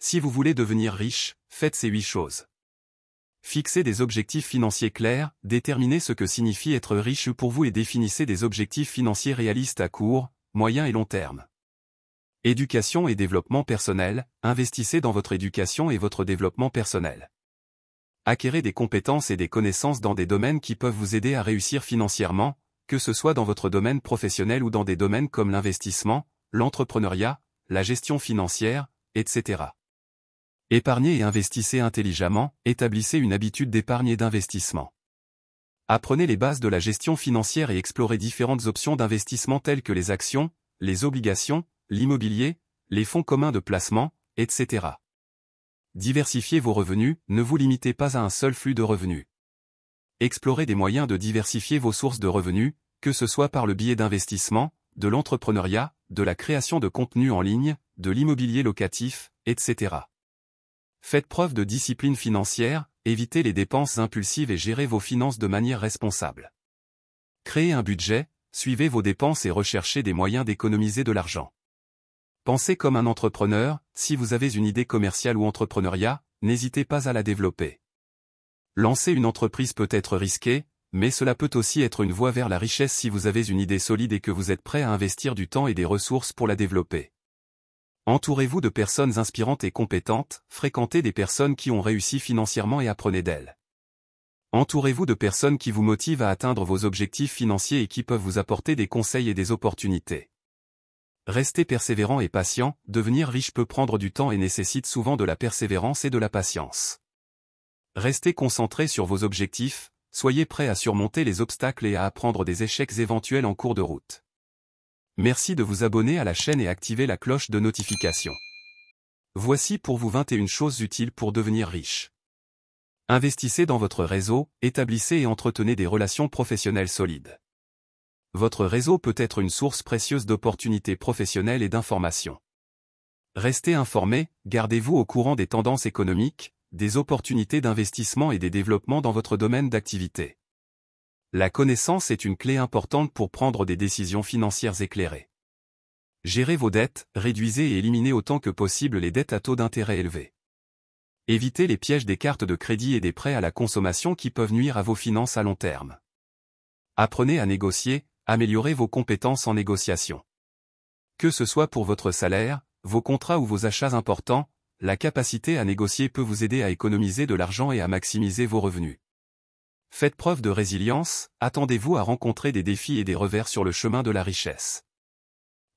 Si vous voulez devenir riche, faites ces 8 choses. Fixez des objectifs financiers clairs, déterminez ce que signifie être riche pour vous et définissez des objectifs financiers réalistes à court, moyen et long terme. Éducation et développement personnel, investissez dans votre éducation et votre développement personnel. Acquérez des compétences et des connaissances dans des domaines qui peuvent vous aider à réussir financièrement, que ce soit dans votre domaine professionnel ou dans des domaines comme l'investissement, l'entrepreneuriat, la gestion financière, etc. Épargnez et investissez intelligemment, établissez une habitude d'épargne et d'investissement. Apprenez les bases de la gestion financière et explorez différentes options d'investissement telles que les actions, les obligations, l'immobilier, les fonds communs de placement, etc. Diversifiez vos revenus, ne vous limitez pas à un seul flux de revenus. Explorez des moyens de diversifier vos sources de revenus, que ce soit par le biais d'investissement, de l'entrepreneuriat, de la création de contenu en ligne, de l'immobilier locatif, etc. Faites preuve de discipline financière, évitez les dépenses impulsives et gérez vos finances de manière responsable. Créez un budget, suivez vos dépenses et recherchez des moyens d'économiser de l'argent. Pensez comme un entrepreneur, si vous avez une idée commerciale ou entrepreneuriat, n'hésitez pas à la développer. Lancer une entreprise peut être risqué, mais cela peut aussi être une voie vers la richesse si vous avez une idée solide et que vous êtes prêt à investir du temps et des ressources pour la développer. Entourez-vous de personnes inspirantes et compétentes, fréquentez des personnes qui ont réussi financièrement et apprenez d'elles. Entourez-vous de personnes qui vous motivent à atteindre vos objectifs financiers et qui peuvent vous apporter des conseils et des opportunités. Restez persévérant et patient, devenir riche peut prendre du temps et nécessite souvent de la persévérance et de la patience. Restez concentré sur vos objectifs, soyez prêt à surmonter les obstacles et à apprendre des échecs éventuels en cours de route. Merci de vous abonner à la chaîne et activer la cloche de notification. Voici pour vous 21 choses utiles pour devenir riche. Investissez dans votre réseau, établissez et entretenez des relations professionnelles solides. Votre réseau peut être une source précieuse d'opportunités professionnelles et d'informations. Restez informé, gardez-vous au courant des tendances économiques, des opportunités d'investissement et des développements dans votre domaine d'activité. La connaissance est une clé importante pour prendre des décisions financières éclairées. Gérez vos dettes, réduisez et éliminez autant que possible les dettes à taux d'intérêt élevés. Évitez les pièges des cartes de crédit et des prêts à la consommation qui peuvent nuire à vos finances à long terme. Apprenez à négocier, améliorez vos compétences en négociation. Que ce soit pour votre salaire, vos contrats ou vos achats importants, la capacité à négocier peut vous aider à économiser de l'argent et à maximiser vos revenus. Faites preuve de résilience, attendez-vous à rencontrer des défis et des revers sur le chemin de la richesse.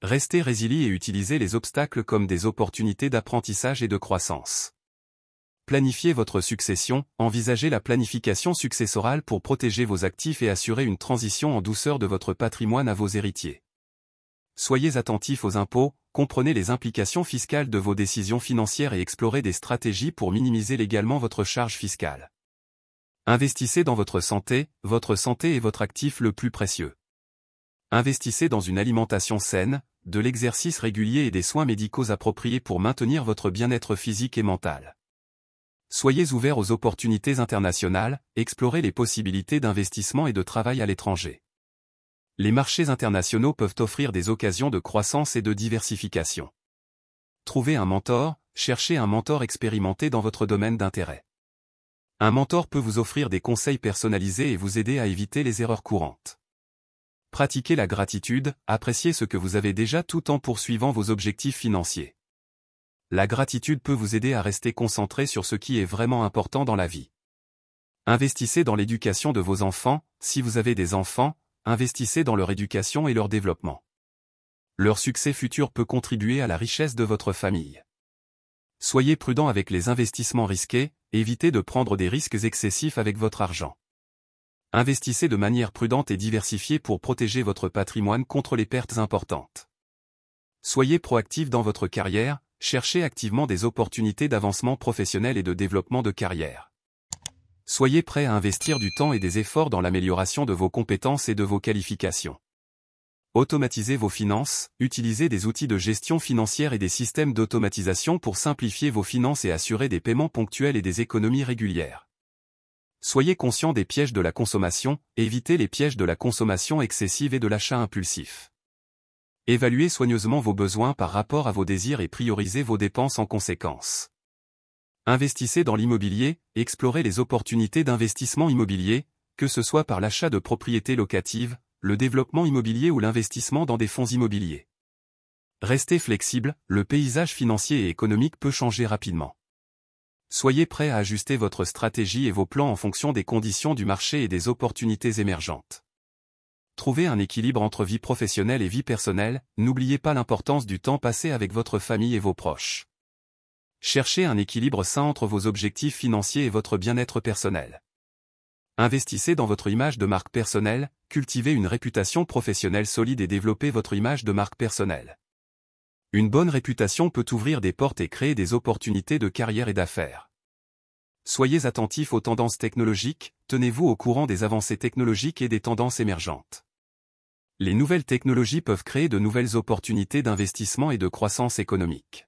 Restez résilient et utilisez les obstacles comme des opportunités d'apprentissage et de croissance. Planifiez votre succession, envisagez la planification successorale pour protéger vos actifs et assurer une transition en douceur de votre patrimoine à vos héritiers. Soyez attentifs aux impôts, comprenez les implications fiscales de vos décisions financières et explorez des stratégies pour minimiser légalement votre charge fiscale. Investissez dans votre santé est votre actif le plus précieux. Investissez dans une alimentation saine, de l'exercice régulier et des soins médicaux appropriés pour maintenir votre bien-être physique et mental. Soyez ouverts aux opportunités internationales, explorez les possibilités d'investissement et de travail à l'étranger. Les marchés internationaux peuvent offrir des occasions de croissance et de diversification. Trouvez un mentor, cherchez un mentor expérimenté dans votre domaine d'intérêt. Un mentor peut vous offrir des conseils personnalisés et vous aider à éviter les erreurs courantes. Pratiquez la gratitude, appréciez ce que vous avez déjà tout en poursuivant vos objectifs financiers. La gratitude peut vous aider à rester concentré sur ce qui est vraiment important dans la vie. Investissez dans l'éducation de vos enfants, si vous avez des enfants, investissez dans leur éducation et leur développement. Leur succès futur peut contribuer à la richesse de votre famille. Soyez prudent avec les investissements risqués, évitez de prendre des risques excessifs avec votre argent. Investissez de manière prudente et diversifiée pour protéger votre patrimoine contre les pertes importantes. Soyez proactif dans votre carrière, cherchez activement des opportunités d'avancement professionnel et de développement de carrière. Soyez prêt à investir du temps et des efforts dans l'amélioration de vos compétences et de vos qualifications. Automatisez vos finances, utilisez des outils de gestion financière et des systèmes d'automatisation pour simplifier vos finances et assurer des paiements ponctuels et des économies régulières. Soyez conscient des pièges de la consommation, évitez les pièges de la consommation excessive et de l'achat impulsif. Évaluez soigneusement vos besoins par rapport à vos désirs et priorisez vos dépenses en conséquence. Investissez dans l'immobilier, explorez les opportunités d'investissement immobilier, que ce soit par l'achat de propriétés locatives, le développement immobilier ou l'investissement dans des fonds immobiliers. Restez flexible, le paysage financier et économique peut changer rapidement. Soyez prêt à ajuster votre stratégie et vos plans en fonction des conditions du marché et des opportunités émergentes. Trouvez un équilibre entre vie professionnelle et vie personnelle, n'oubliez pas l'importance du temps passé avec votre famille et vos proches. Cherchez un équilibre sain entre vos objectifs financiers et votre bien-être personnel. Investissez dans votre image de marque personnelle, cultivez une réputation professionnelle solide et développez votre image de marque personnelle. Une bonne réputation peut ouvrir des portes et créer des opportunités de carrière et d'affaires. Soyez attentifs aux tendances technologiques, tenez-vous au courant des avancées technologiques et des tendances émergentes. Les nouvelles technologies peuvent créer de nouvelles opportunités d'investissement et de croissance économique.